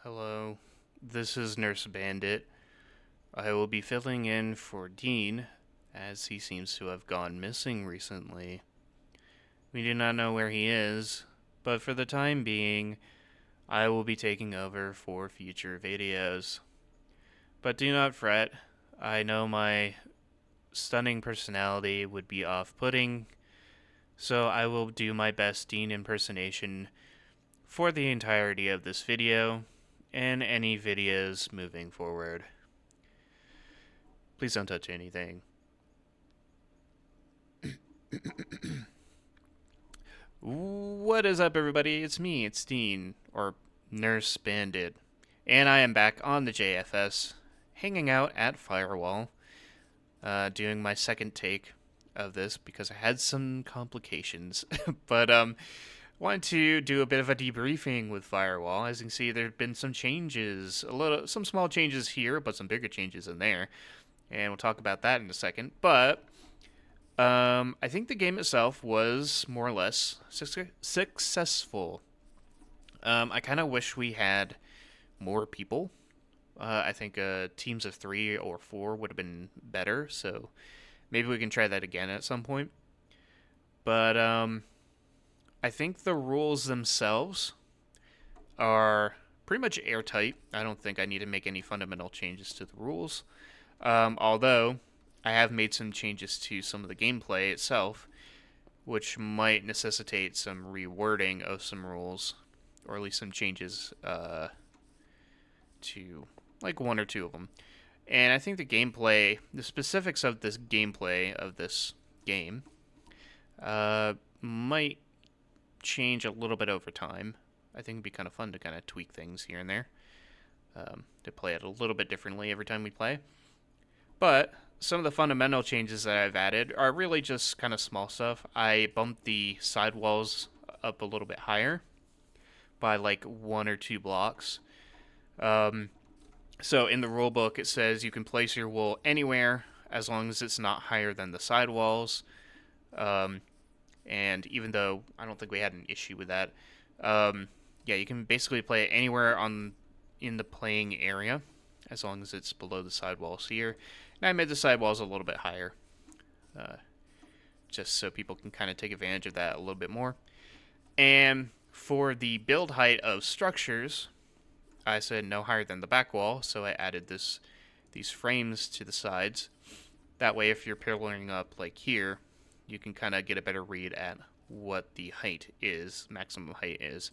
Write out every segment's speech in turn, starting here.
Hello, this is Nurse Bandit. I will be filling in for Dean, as he seems to have gone missing recently. We do not know where he is, but for the time being, I will be taking over for future videos. But do not fret, I know my stunning personality would be off-putting, so I will do my best Dean impersonation for the entirety of this video, and any videos moving forward. Please don't touch anything. What is up, everybody? It's me, it's Dean, or Nurse Bandit, and I am back on the JFS, hanging out at Firewall, doing my second take of this because I had some complications. But wanted to do a bit of a debriefing with Firewall. As you can see, there have been some changes, some small changes here, but some bigger changes in there, and we'll talk about that in a second. But I think the game itself was more or less successful. I kind of wish we had more people. I think teams of 3 or 4 would have been better, so maybe we can try that again at some point. But I think the rules themselves are pretty much airtight. I don't think I need to make any fundamental changes to the rules. Although I have made some changes to some of the gameplay itself, which might necessitate some rewording of some rules, or at least some changes to like 1 or 2 of them. And I think the specifics of this gameplay of this game, might change a little bit over time. I think it'd be kind of fun to kind of tweak things here and there, to play it a little bit differently every time we play. But some of the fundamental changes that I've added are really just kind of small stuff. I bumped the sidewalls up a little bit higher by like 1 or 2 blocks. So in the rulebook it says you can place your wool anywhere as long as it's not higher than the sidewalls. And even though I don't think we had an issue with that, yeah, you can basically play it anywhere in the playing area as long as it's below the sidewalls here. And I made the sidewalls a little bit higher, just so people can kind of take advantage of that a little bit more. And for the build height of structures, I said no higher than the back wall, so I added these frames to the sides. That way, if you're pillaring up like here, you can kind of get a better read at what the height is, maximum height is.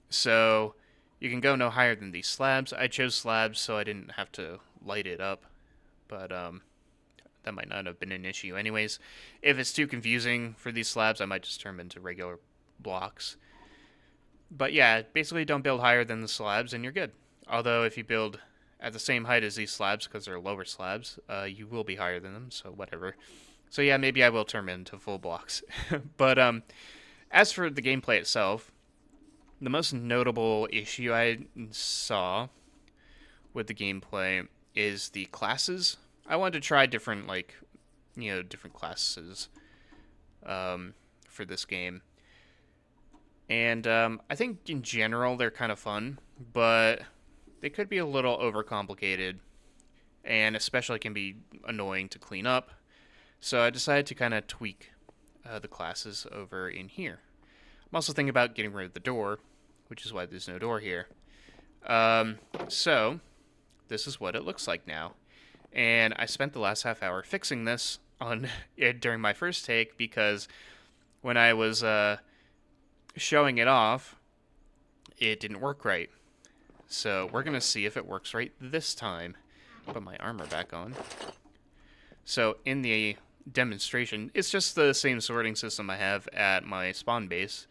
So you can go no higher than these slabs. I chose slabs so I didn't have to light it up, but that might not have been an issue anyways. If it's too confusing for these slabs, I might just turn them into regular blocks. But yeah, basically don't build higher than the slabs and you're good. Although if you build at the same height as these slabs, because they're lower slabs, you will be higher than them, so whatever. So yeah, maybe I will turn them into full blocks. But as for the gameplay itself, the most notable issue I saw with the gameplay is the classes. I wanted to try different, different classes for this game. And I think in general they're kind of fun, but they could be a little overcomplicated, and especially can be annoying to clean up. So I decided to kind of tweak the classes over in here. I'm also thinking about getting rid of the door, which is why there's no door here. So this is what it looks like now. And I spent the last half hour fixing this on during my first take, because when I was showing it off, it didn't work right. So we're going to see if it works right this time. Put my armor back on. So in the demonstration, it's just the same sorting system I have at my spawn base.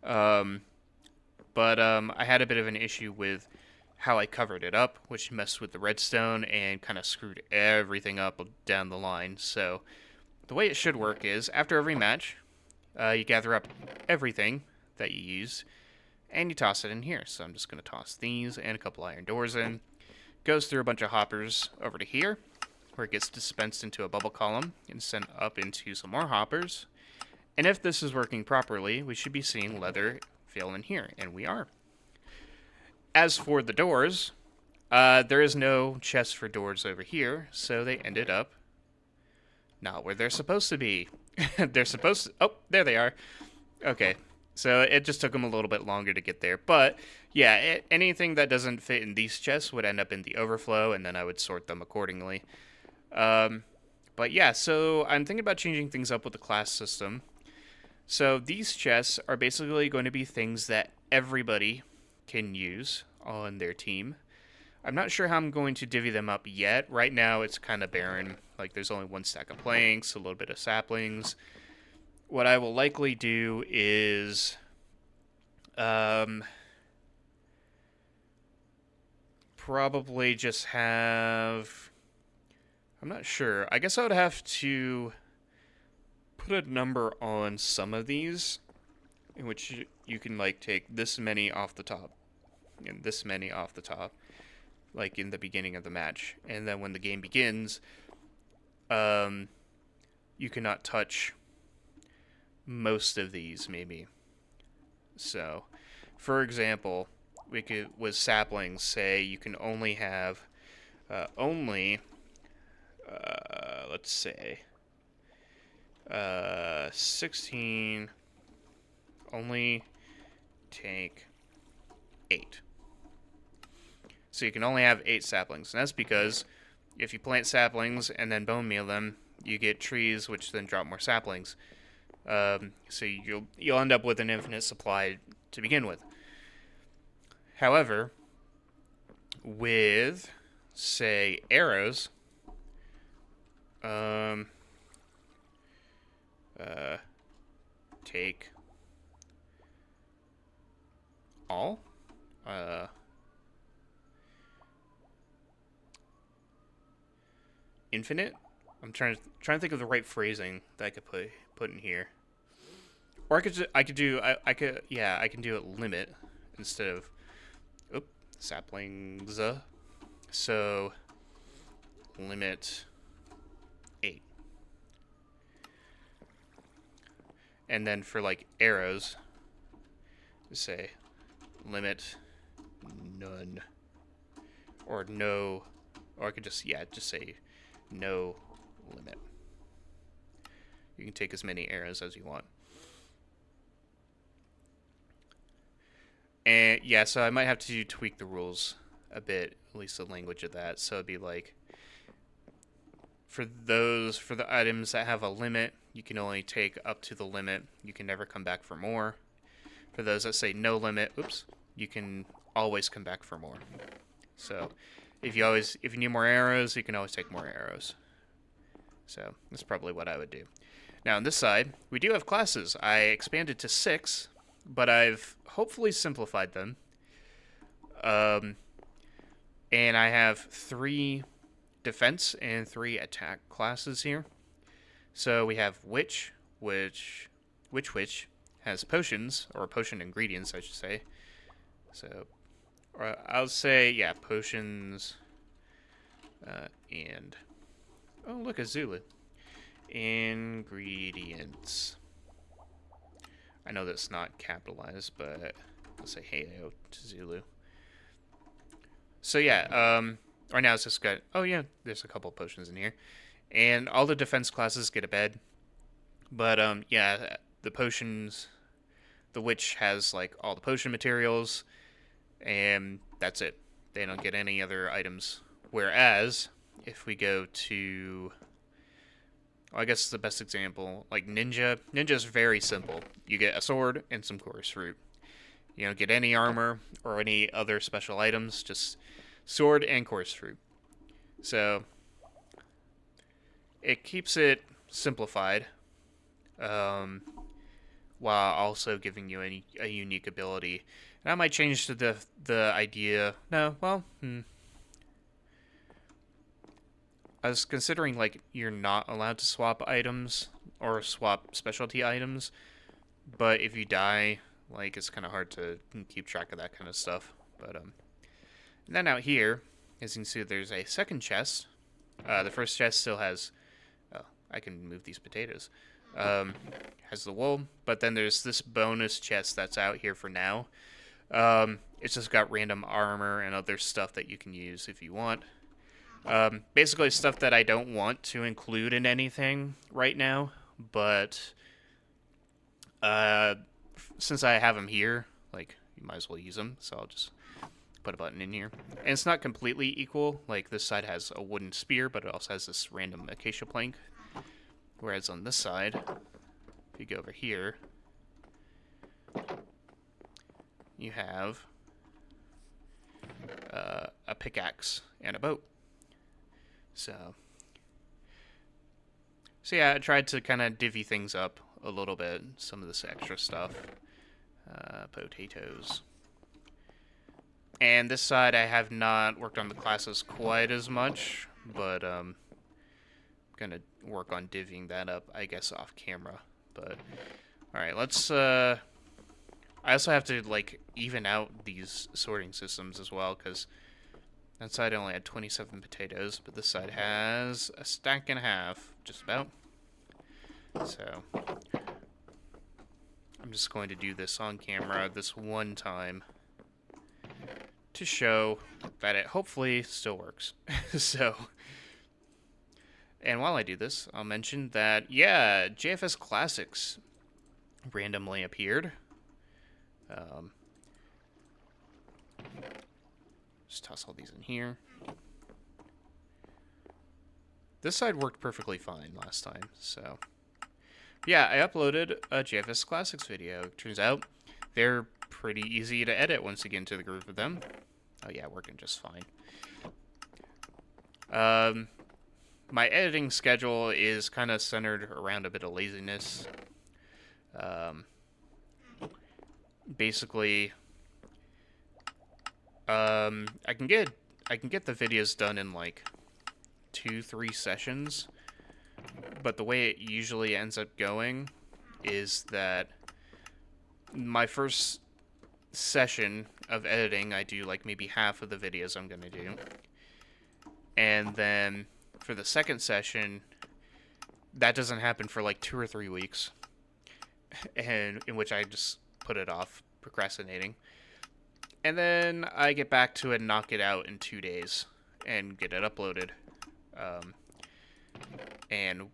But I had a bit of an issue with how I covered it up, which messed with the redstone and kind of screwed everything up down the line. So the way it should work is, after every match, you gather up everything that you use, and you toss it in here. So I'm just going to toss these and a couple iron doors in. Goes through a bunch of hoppers over to here, where it gets dispensed into a bubble column and sent up into some more hoppers. And if this is working properly, we should be seeing leather fill in here, and we are. As for the doors, there is no chest for doors over here, so they ended up not where they're supposed to be. They're supposed to... Oh, there they are. Okay. So it just took them a little bit longer to get there. But, yeah, anything that doesn't fit in these chests would end up in the overflow, and then I would sort them accordingly. But, yeah, so I'm thinking about changing things up with the class system. So these chests are basically going to be things that everybody can use on their team. I'm not sure how I'm going to divvy them up yet. Right now, it's kind of barren. Like, there's only one stack of planks, a little bit of saplings. What I will likely do is... probably just have... I'm not sure. I guess I would have to put a number on some of these, in which you can, like, take this many off the top, and this many off the top, like in the beginning of the match. And then when the game begins, you cannot touch most of these, maybe. So, for example, we could, with saplings, say you can only have, let's say, 16, only take 8. So you can only have 8 saplings, and that's because if you plant saplings and then bone meal them, you get trees which then drop more saplings. So you'll end up with an infinite supply to begin with. However, with, say, arrows, take all. Infinite. I'm trying to think of the right phrasing that I could put in here. Or I can do it limit instead of saplings. So limit 8. And then for like arrows, say limit none or no, or I could just say no limit. You can take as many arrows as you want. And yeah, so I might have to tweak the rules a bit, at least the language of that. So it'd be like, for the items that have a limit, you can only take up to the limit. You can never come back for more. For those that say no limit, you can always come back for more. So if you need more arrows, you can always take more arrows. So that's probably what I would do. Now on this side, we do have classes. I expanded to 6, but I've hopefully simplified them. And I have 3 defense and 3 attack classes here. So we have Witch has potions, or potion ingredients, I should say. So, or I'll say, yeah, potions, and, oh, look, a Zulu. Ingredients. I know that's not capitalized, but I'll say hey to Zulu. So, yeah, right now it's just got, oh, yeah, there's a couple potions in here. And all the defense classes get a bed. But, yeah, the potions, the witch has, like, all the potion materials, and that's it. They don't get any other items. Whereas, if we go to, well, I guess the best example, like Ninja's very simple. You get a sword and some chorus fruit. You don't get any armor or any other special items, just sword and chorus fruit. So, it keeps it simplified, while also giving you a unique ability. And I might change to the idea. No, well, I was considering, like, you're not allowed to swap items or swap specialty items, but if you die, like, it's kind of hard to keep track of that kind of stuff. But and then out here, as you can see, there's a second chest. The first chest still has, oh, I can move these potatoes. Has the wool, but then there's this bonus chest that's out here for now. It's just got random armor and other stuff that you can use if you want. Basically stuff that I don't want to include in anything right now, but since I have them here, like, you might as well use them, so I'll just put a button in here. And it's not completely equal. Like, this side has a wooden spear, but it also has this random acacia plank. Whereas on this side, if you go over here, you have a pickaxe and a boat. So yeah, I tried to kind of divvy things up a little bit. Some of this extra stuff. Potatoes. And this side I have not worked on the classes quite as much, but gonna work on divvying that up, I guess, off camera. But alright, let's I also have to, like, even out these sorting systems as well, because that side only had 27 potatoes, but this side has a stack and a half, just about. So I'm just going to do this on camera this one time to show that it hopefully still works. So, and while I do this, I'll mention that, yeah, JFS Classics randomly appeared. Just toss all these in here. This side worked perfectly fine last time, so. Yeah, I uploaded a JFS Classics video. Turns out they're pretty easy to edit once you get into the groove of them. Oh yeah, working just fine. My editing schedule is kind of centered around a bit of laziness. Basically, I can get the videos done in like 2-3 sessions, but the way it usually ends up going is that my first session of editing, I do like maybe half of the videos I'm gonna do, and then for the second session, that doesn't happen for like 2 or 3 weeks, and in which I just put it off, procrastinating. And then I get back to it and knock it out in 2 days and get it uploaded. And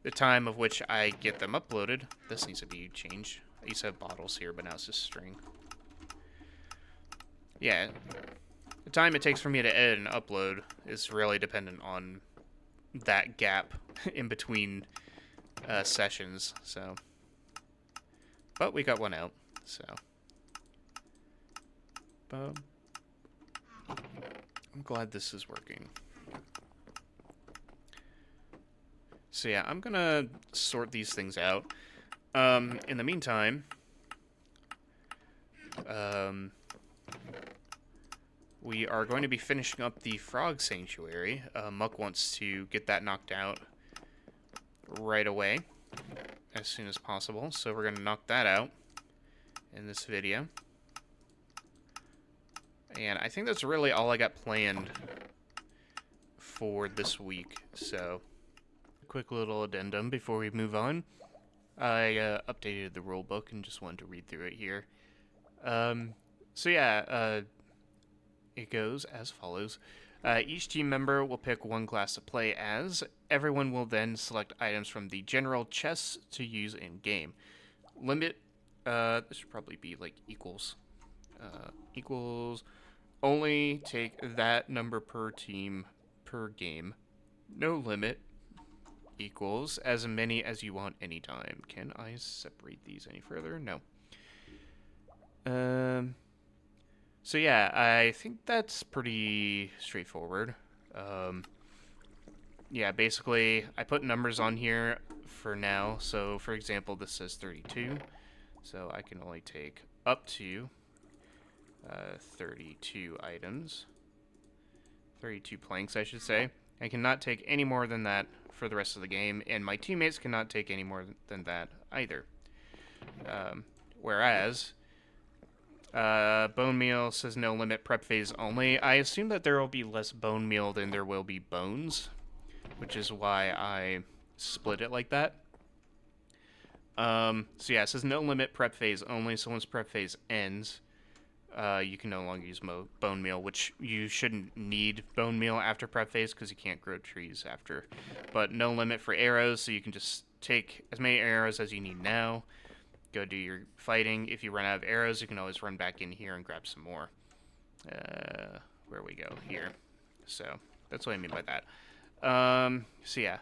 the time of which I get them uploaded, this needs to be changed. I used to have bottles here, but now it's just string. Yeah, the time it takes for me to edit and upload is really dependent on that gap in between sessions, so. But we got one out, so. I'm glad this is working. So yeah, I'm gonna sort these things out. In the meantime, we are going to be finishing up the frog sanctuary. Muck wants to get that knocked out right away, as soon as possible. So we're gonna knock that out in this video. And I think that's really all I got planned for this week. So, quick little addendum before we move on. I updated the rulebook and just wanted to read through it here. So yeah, it goes as follows. Each team member will pick one class to play as. Everyone will then select items from the general chests to use in-game. Limit, this should probably be like equals. Equals, only take that number per team per game. No limit, equals as many as you want anytime. Can I separate these any further? No. So yeah, I think that's pretty straightforward. Yeah, basically, I put numbers on here for now. So, for example, this says 32. So I can only take up to 32 items. 32 planks, I should say. I cannot take any more than that for the rest of the game, and my teammates cannot take any more than that either. Whereas, bone meal says no limit, prep phase only. I assume that there will be less bone meal than there will be bones, which is why I split it like that. So yeah, it says no limit prep phase only. So once prep phase ends, you can no longer use bone meal, which you shouldn't need bone meal after prep phase because you can't grow trees after. But no limit for arrows, so you can just take as many arrows as you need now. Go do your fighting. If you run out of arrows, you can always run back in here and grab some more. Where we go here. So that's what I mean by that. So yeah.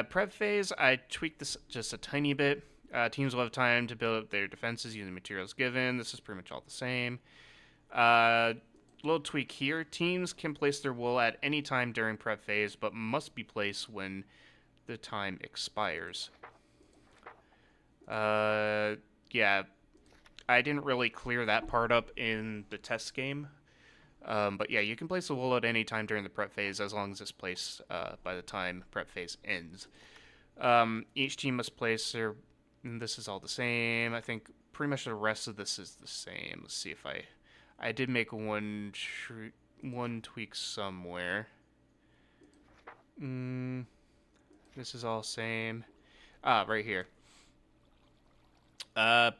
Prep phase, I tweaked this just a tiny bit. Teams will have time to build up their defenses using materials given. This is pretty much all the same. Little tweak here. Teams can place their wool at any time during prep phase, but must be placed when the time expires. Yeah, I didn't really clear that part up in the test game. But yeah, you can place the wool at any time during the prep phase as long as it's placed by the time prep phase ends. Each team must place their... This is all the same. I think pretty much the rest of this is the same. Let's see if I did make one tweak somewhere. This is all same. Right here.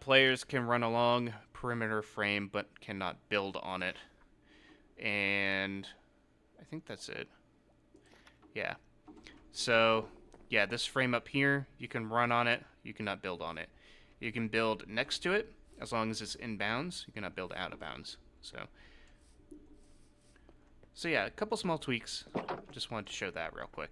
Players can run along perimeter frame but cannot build on it. And I think that's it. Yeah. So, yeah, this frame up here, you can run on it. You cannot build on it. You can build next to it as long as it's in bounds. You cannot build out of bounds. So yeah, a couple small tweaks. Just wanted to show that real quick.